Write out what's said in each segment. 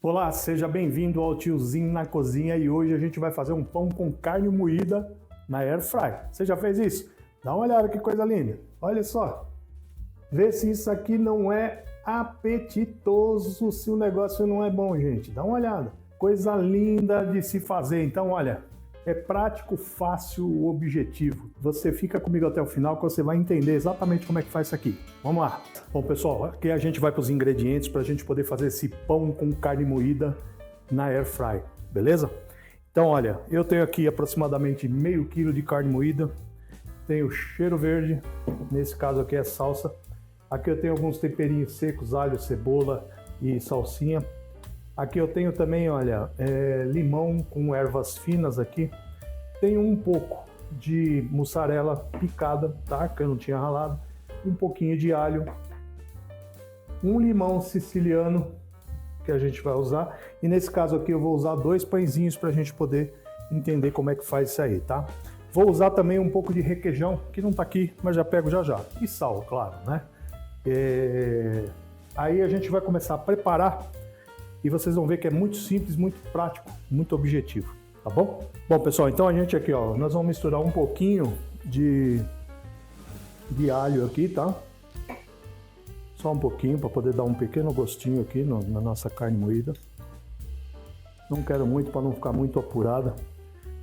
Olá, seja bem-vindo ao Tiozinho na Cozinha e hoje a gente vai fazer um pão com carne moída na Air Fry. Você já fez isso? Dá uma olhada que coisa linda. Olha só. Vê se isso aqui não é apetitoso, se o negócio não é bom, gente. Dá uma olhada. Coisa linda de se fazer. Então, olha, é prático, fácil, objetivo. Você fica comigo até o final que você vai entender exatamente como é que faz isso aqui. Vamos lá. Bom, pessoal, aqui a gente vai para os ingredientes para a gente poder fazer esse pão com carne moída na Air Fry, beleza? Então, olha, eu tenho aqui aproximadamente meio quilo de carne moída, tenho cheiro verde, nesse caso aqui é salsa. Aqui eu tenho alguns temperinhos secos, alho, cebola e salsinha. Aqui eu tenho também, olha, limão com ervas finas aqui. Tenho um pouco de mussarela picada, tá? Que eu não tinha ralado. Um pouquinho de alho. Um limão siciliano que a gente vai usar. E nesse caso aqui eu vou usar 2 pãezinhos para a gente poder entender como é que faz isso aí, tá? Vou usar também um pouco de requeijão, que não tá aqui, mas já pego já já. E sal, claro, né? Aí a gente vai começar a preparar. E vocês vão ver que é muito simples, muito prático, muito objetivo, tá bom? Bom, pessoal, então a gente aqui, ó, nós vamos misturar um pouquinho de alho aqui, tá? Só um pouquinho para poder dar um pequeno gostinho aqui na nossa carne moída. Não quero muito para não ficar muito apurada.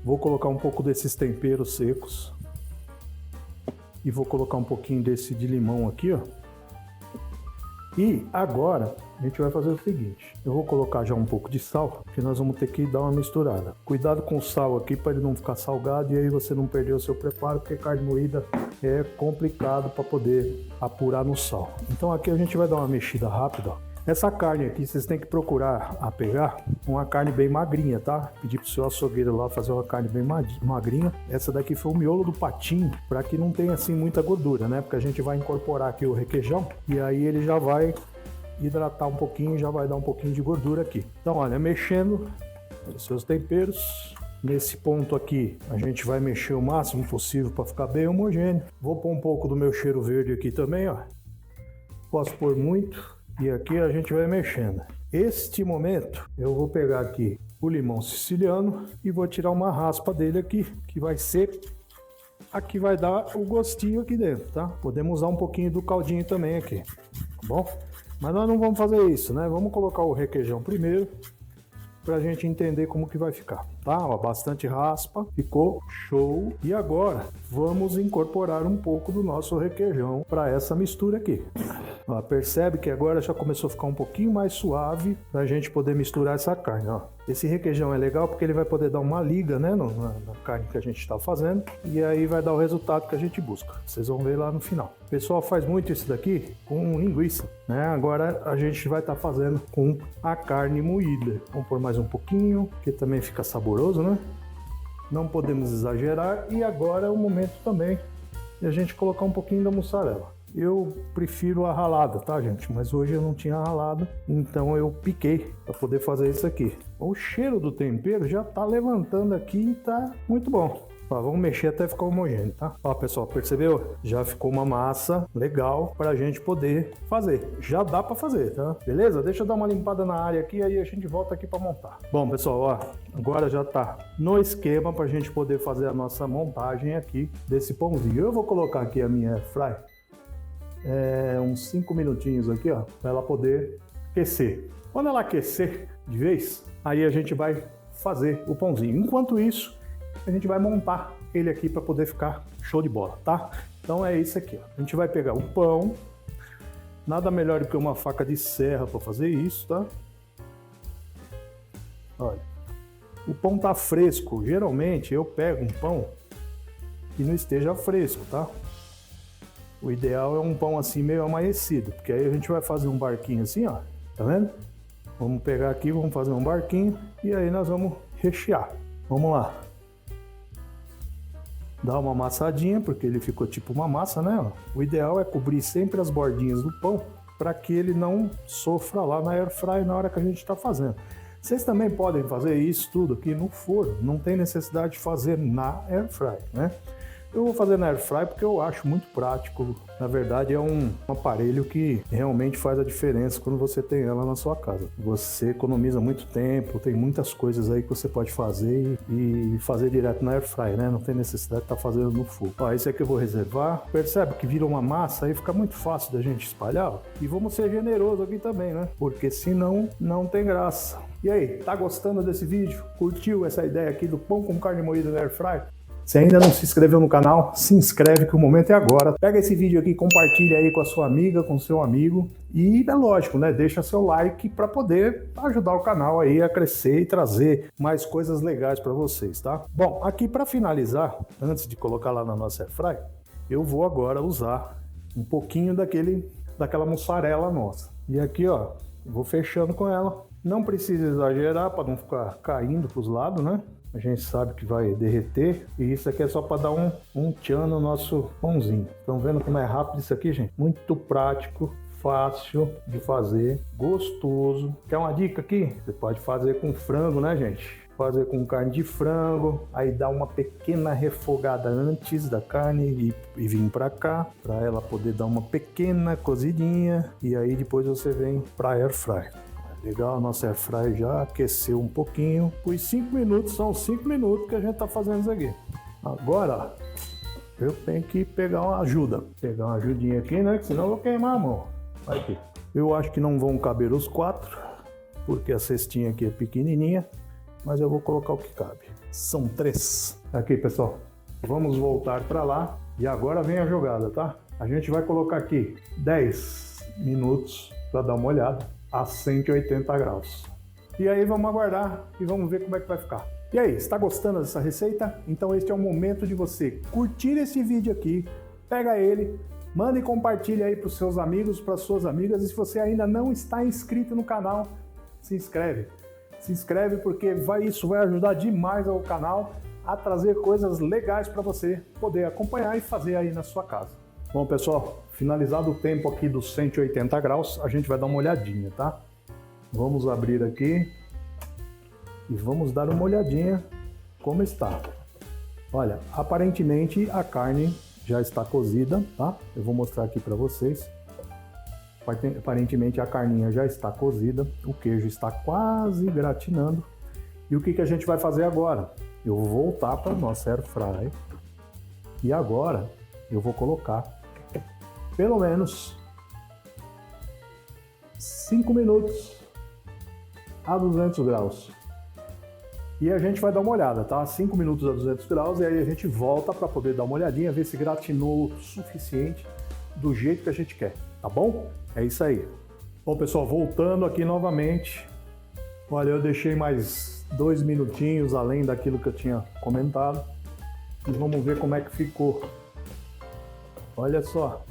Vou colocar um pouco desses temperos secos. E vou colocar um pouquinho desse de limão aqui, ó. E agora a gente vai fazer o seguinte, eu vou colocar já um pouco de sal, que nós vamos ter que dar uma misturada. Cuidado com o sal aqui para ele não ficar salgado e aí você não perder o seu preparo, porque carne moída é complicado para poder apurar no sal. Então aqui a gente vai dar uma mexida rápida, ó. Essa carne aqui vocês têm que procurar pegar uma carne bem magrinha, tá? Pedir pro seu açougueiro lá fazer uma carne bem magrinha. Essa daqui foi o miolo do patinho, para que não tenha assim muita gordura, né? Porque a gente vai incorporar aqui o requeijão e aí ele já vai hidratar um pouquinho, já vai dar um pouquinho de gordura aqui. Então, olha, mexendo os seus temperos. Nesse ponto aqui, a gente vai mexer o máximo possível para ficar bem homogêneo. Vou pôr um pouco do meu cheiro verde aqui também, ó. Posso pôr muito. E aqui a gente vai mexendo. Este momento, eu vou pegar aqui o limão siciliano e vou tirar uma raspa dele aqui, que vai ser a que vai dar o gostinho aqui dentro, tá? Podemos usar um pouquinho do caldinho também aqui, tá bom? Mas nós não vamos fazer isso, né? Vamos colocar o requeijão primeiro, pra gente entender como que vai ficar, tá? Ó, bastante raspa, ficou show. E agora, vamos incorporar um pouco do nosso requeijão para essa mistura aqui. Ó, percebe que agora já começou a ficar um pouquinho mais suave para a gente poder misturar essa carne, ó. Esse requeijão é legal porque ele vai poder dar uma liga, né, na carne que a gente está fazendo e aí vai dar o resultado que a gente busca. Vocês vão ver lá no final. O pessoal faz muito isso daqui com linguiça, né? Agora a gente vai estar fazendo com a carne moída. Vamos pôr mais um pouquinho, que também fica saboroso, né? Não podemos exagerar e agora é o momento também de a gente colocar um pouquinho da mussarela. Eu prefiro a ralada, tá, gente? Mas hoje eu não tinha ralada, então eu piquei para poder fazer isso aqui. O cheiro do tempero já tá levantando aqui e tá muito bom. Ó, vamos mexer até ficar homogêneo, tá? Ó, pessoal, percebeu? Já ficou uma massa legal pra gente poder fazer. Já dá pra fazer, tá? Beleza? Deixa eu dar uma limpada na área aqui, aí a gente volta aqui pra montar. Bom, pessoal, ó, agora já tá no esquema pra gente poder fazer a nossa montagem aqui desse pãozinho. Eu vou colocar aqui a minha air fry. Uns 5 minutinhos aqui, ó, para ela poder aquecer. Quando ela aquecer de vez, aí a gente vai fazer o pãozinho. Enquanto isso, a gente vai montar ele aqui para poder ficar show de bola, tá? Então é isso aqui, ó. A gente vai pegar o pão, nada melhor do que uma faca de serra para fazer isso, tá? Olha, o pão tá fresco. Geralmente eu pego um pão que não esteja fresco, tá? O ideal é um pão assim meio amanhecido, porque aí a gente vai fazer um barquinho assim, ó, tá vendo? Vamos pegar aqui, vamos fazer um barquinho e aí nós vamos rechear. Vamos lá. Dá uma amassadinha, porque ele ficou tipo uma massa, né? O ideal é cobrir sempre as bordinhas do pão para que ele não sofra lá na air fry na hora que a gente está fazendo. Vocês também podem fazer isso tudo aqui no forno, não tem necessidade de fazer na air fry, né? Eu vou fazer na Air Fry porque eu acho muito prático. Na verdade, é um aparelho que realmente faz a diferença quando você tem ela na sua casa. Você economiza muito tempo, tem muitas coisas aí que você pode fazer e fazer direto na Air Fry, né? Não tem necessidade de estar fazendo no fogo. Ó, esse aqui eu vou reservar. Percebe que vira uma massa, aí fica muito fácil da gente espalhar. E vamos ser generosos aqui também, né? Porque senão não tem graça. E aí, tá gostando desse vídeo? Curtiu essa ideia aqui do pão com carne moída na Air Fry? Se ainda não se inscreveu no canal, se inscreve que o momento é agora. Pega esse vídeo aqui, compartilha aí com a sua amiga, com o seu amigo. E é lógico, né? Deixa seu like para poder ajudar o canal aí a crescer e trazer mais coisas legais para vocês, tá? Bom, aqui para finalizar, antes de colocar lá na nossa Air Fry, eu vou agora usar um pouquinho daquela mussarela nossa. E aqui, ó, vou fechando com ela. Não precisa exagerar para não ficar caindo para os lados, né? A gente sabe que vai derreter e isso aqui é só para dar um tchan no nosso pãozinho. Estão vendo como é rápido isso aqui, gente? Muito prático, fácil de fazer, gostoso. Quer uma dica aqui? Você pode fazer com frango, né, gente? Fazer com carne de frango, aí dá uma pequena refogada antes da carne e vir para cá, para ela poder dar uma pequena cozidinha e aí depois você vem para Air Fry. Legal, a nossa Air Fry já aqueceu um pouquinho. Os 5 minutos, são 5 minutos que a gente tá fazendo isso aqui. Agora, eu tenho que pegar uma ajuda. Pegar uma ajudinha aqui, né? Que senão eu vou queimar a mão. Vai aqui. Eu acho que não vão caber os 4, porque a cestinha aqui é pequenininha. Mas eu vou colocar o que cabe. São 3. Aqui, pessoal. Vamos voltar para lá. E agora vem a jogada, tá? A gente vai colocar aqui 10 minutos para dar uma olhada a 180 graus. E aí vamos aguardar e vamos ver como é que vai ficar. E aí, está gostando dessa receita? Então este é o momento de você curtir esse vídeo aqui, pega ele, manda e compartilha aí para os seus amigos, para as suas amigas. E se você ainda não está inscrito no canal, se inscreve. Se inscreve porque isso vai ajudar demais ao canal a trazer coisas legais para você poder acompanhar e fazer aí na sua casa. Bom, pessoal, finalizado o tempo aqui dos 180 graus, a gente vai dar uma olhadinha, tá? Vamos abrir aqui e vamos dar uma olhadinha como está. Olha, aparentemente a carne já está cozida, tá? Eu vou mostrar aqui para vocês. Aparentemente a carninha já está cozida, o queijo está quase gratinando. E o que a gente vai fazer agora? Eu vou voltar para a nossa Air Fry e agora eu vou colocar pelo menos 5 minutos a 200 graus. E a gente vai dar uma olhada, tá? 5 minutos a 200 graus e aí a gente volta para poder dar uma olhadinha, ver se gratinou o suficiente do jeito que a gente quer, tá bom? É isso aí. Bom, pessoal, voltando aqui novamente. Olha, eu deixei mais 2 minutinhos além daquilo que eu tinha comentado. E vamos ver como é que ficou. Olha só.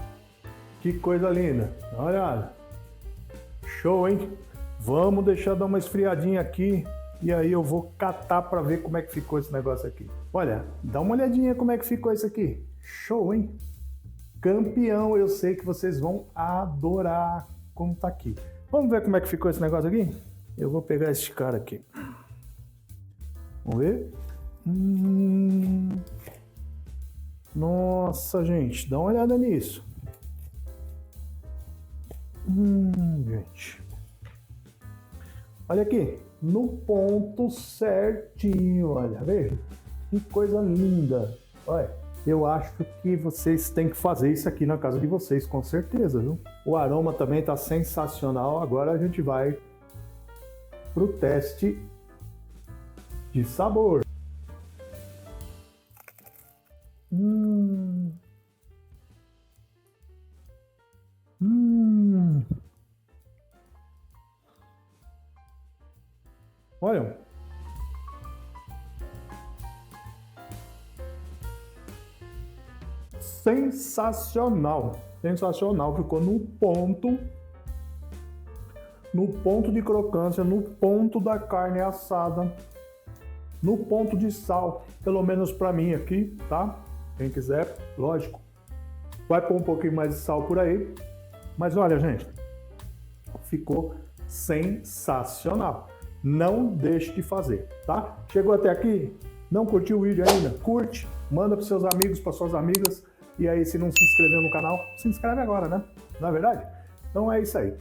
Que coisa linda, dá uma olhada. Show, hein? Vamos deixar dar uma esfriadinha aqui e aí eu vou catar para ver como é que ficou esse negócio aqui. Olha, dá uma olhadinha como é que ficou isso aqui. Show, hein? Campeão, eu sei que vocês vão adorar como tá aqui. Vamos ver como é que ficou esse negócio aqui? Eu vou pegar esse cara aqui. Vamos ver? Nossa, gente, dá uma olhada nisso. Gente. Olha aqui, no ponto certinho, olha, veja. Que coisa linda. Olha, eu acho que vocês têm que fazer isso aqui na casa de vocês, com certeza, viu? O aroma também tá sensacional. Agora a gente vai pro teste de sabor. Olha, sensacional, sensacional, ficou no ponto de crocância, no ponto da carne assada, no ponto de sal, pelo menos para mim aqui, tá? Quem quiser, lógico, vai pôr um pouquinho mais de sal por aí, mas olha, gente, ficou sensacional. Não deixe de fazer, tá? Chegou até aqui? Não curtiu o vídeo ainda? Curte, manda para seus amigos, para suas amigas. E aí, se não se inscreveu no canal, se inscreve agora, né? Não é verdade? Então é isso aí.